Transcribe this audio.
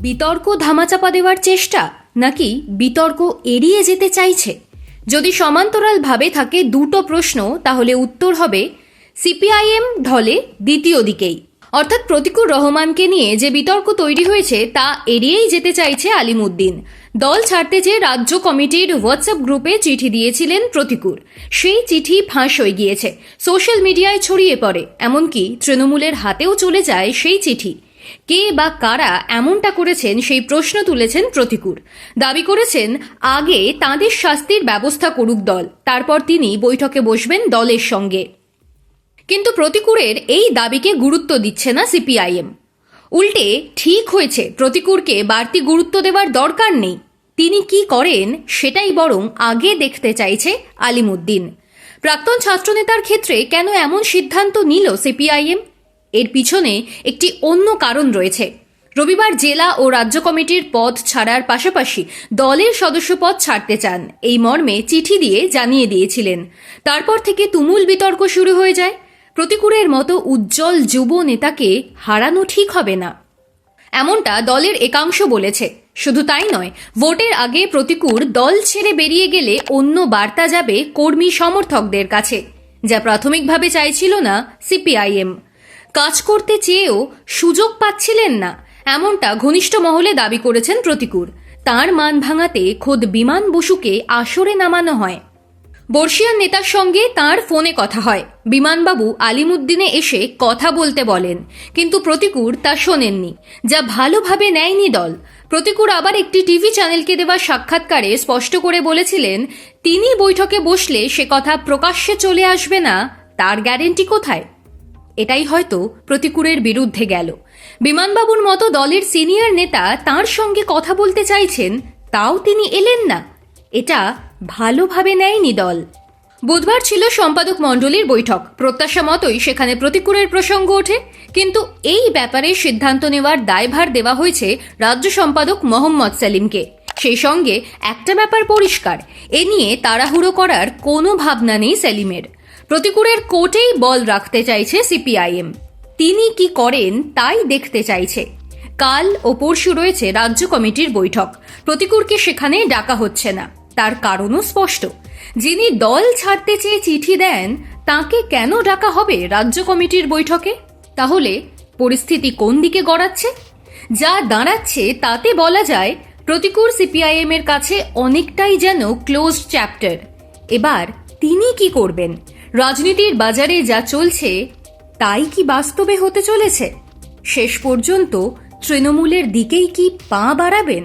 বিতর্ক ধামাচাপা দেওয়ার চেষ্টা নাকি বিতর্ক এড়িয়ে যেতে চাইছে? যদি সমান্তরালভাবে থাকে দুটো প্রশ্ন, তাহলে উত্তর হবে সিপিআইএম ঢলে দ্বিতীয় দিকেই। অর্থাৎ প্রতিকুর রহমানকে নিয়ে যে বিতর্ক তৈরি হয়েছে তা এড়িয়েই যেতে চাইছে আলিমুদ্দিন। দল ছাড়তে চেয়ে রাজ্য কমিটির হোয়াটসঅ্যাপ গ্রুপে চিঠি দিয়েছিলেন প্রতিকুর। সেই চিঠি ফাঁস হয়ে গিয়েছে, সোশ্যাল মিডিয়ায় ছড়িয়ে পড়ে, এমনকি তৃণমূলের হাতেও চলে যায় সেই চিঠি। কে বা কারা এমনটা করেছেন সেই প্রশ্ন তুলেছেন প্রতিকুর। দাবি করেছেন আগে তাঁদের শাস্তির ব্যবস্থা করুক দল, তারপর তিনি বৈঠকে বসবেন দলের সঙ্গে। কিন্তু প্রতিকুরের এই দাবিকে গুরুত্ব দিচ্ছে না সিপিআইএম। উল্টে ঠিক হয়েছে, প্রতিকুরকে বাড়তি গুরুত্ব দেওয়ার দরকার নেই, তিনি কি করেন সেটাই বরং আগে দেখতে চাইছে আলিমুদ্দিন। প্রাক্তন ছাত্রনেতার ক্ষেত্রে কেন এমন সিদ্ধান্ত নিল সিপিআইএম? এর পিছনে একটি অন্য কারণ রয়েছে। রবিবার জেলা ও রাজ্য কমিটির পদ ছাড়ার পাশাপাশি দলের সদস্যপদ ছাড়তে চান, এই মর্মে চিঠি দিয়ে জানিয়ে দিয়েছিলেন। তারপর থেকে তুমুল বিতর্ক শুরু হয়ে যায়। প্রতিকুরের মতো উজ্জ্বল যুব নেতাকে হারানো ঠিক হবে না, এমনটা দলের একাংশ বলেছে। শুধু তাই নয়, ভোটের আগে প্রতিকুর দল ছেড়ে বেরিয়ে গেলে অন্য বার্তা যাবে কর্মী সমর্থকদের কাছে, যা প্রাথমিকভাবে চাইছিল না সিপিআইএম। কাজ করতে চেয়েও সুযোগ পাচ্ছিলেন না, এমনটা ঘনিষ্ঠ মহলে দাবি করেছেন প্রতিকুর। তাঁর মান ভাঙাতে খোদ বিমান বসুকে আসরে নামানো হয়। বর্ষিয়ান নেতার সঙ্গে তাঁর ফোনে কথা হয়, বিমানবাবু আলিমুদ্দিনে এসে কথা বলতে বলেন, কিন্তু প্রতিকুর তা শোনেননি, যা ভালোভাবে নেয়নি দল। প্রতিকুর আবার একটি টিভি চ্যানেলকে দেওয়া সাক্ষাৎকারে স্পষ্ট করে বলেছিলেন, তিনি বৈঠকে বসলে সে কথা প্রকাশ্যে চলে আসবে না, তার গ্যারেন্টি কোথায়? এটাই হয়তো প্রতিকুরের বিরুদ্ধে গেল। বিমানবাবুর মতো দলের সিনিয়র নেতা তাঁর সঙ্গে কথা বলতে চাইছেন, তাও তিনি এলেন না, এটা ভালোভাবে নেয়নি দল। বুধবার ছিল সম্পাদক মণ্ডলীর বৈঠক, প্রত্যাশা মতোই সেখানে প্রতিকুরের প্রসঙ্গ ওঠে, কিন্তু এই ব্যাপারে সিদ্ধান্ত নেওয়ার দায়ভার দেওয়া হয়েছে রাজ্য সম্পাদক মোহাম্মদ সেলিমকে। সেই সঙ্গে একটা ব্যাপার পরিষ্কার, এ নিয়ে তাড়াহুড়ো করার কোনো ভাবনা নেই সেলিমের। প্রতিকুরের কোর্টেই বল রাখতে চাইছে সিপিআইএম, তিনি কি করেন তাই দেখতে চাইছে। কাল ও পরশু রয়েছে রাজ্য কমিটির বৈঠক, প্রতিকুরকে সেখানে ডাকা হচ্ছে না, তার কারণও স্পষ্ট। যিনি দল ছাড়তে চেয়ে চিঠি দেন তাকে কেন ডাকা হবে রাজ্য কমিটির বৈঠকে? তাহলে পরিস্থিতি কোন দিকে গড়াচ্ছে? যা দাঁড়াচ্ছে তাতে বলা যায় প্রতিকুর সিপিআইএম এর কাছে অনেকটাই যেন ক্লোজড চ্যাপ্টার। এবার তিনি কি করবেন? রাজনীতির বাজারে যা চলছে তাই কি বাস্তবে হতে চলেছে? শেষ পর্যন্ত তৃণমূলের দিকেই কি পা বাড়াবেন?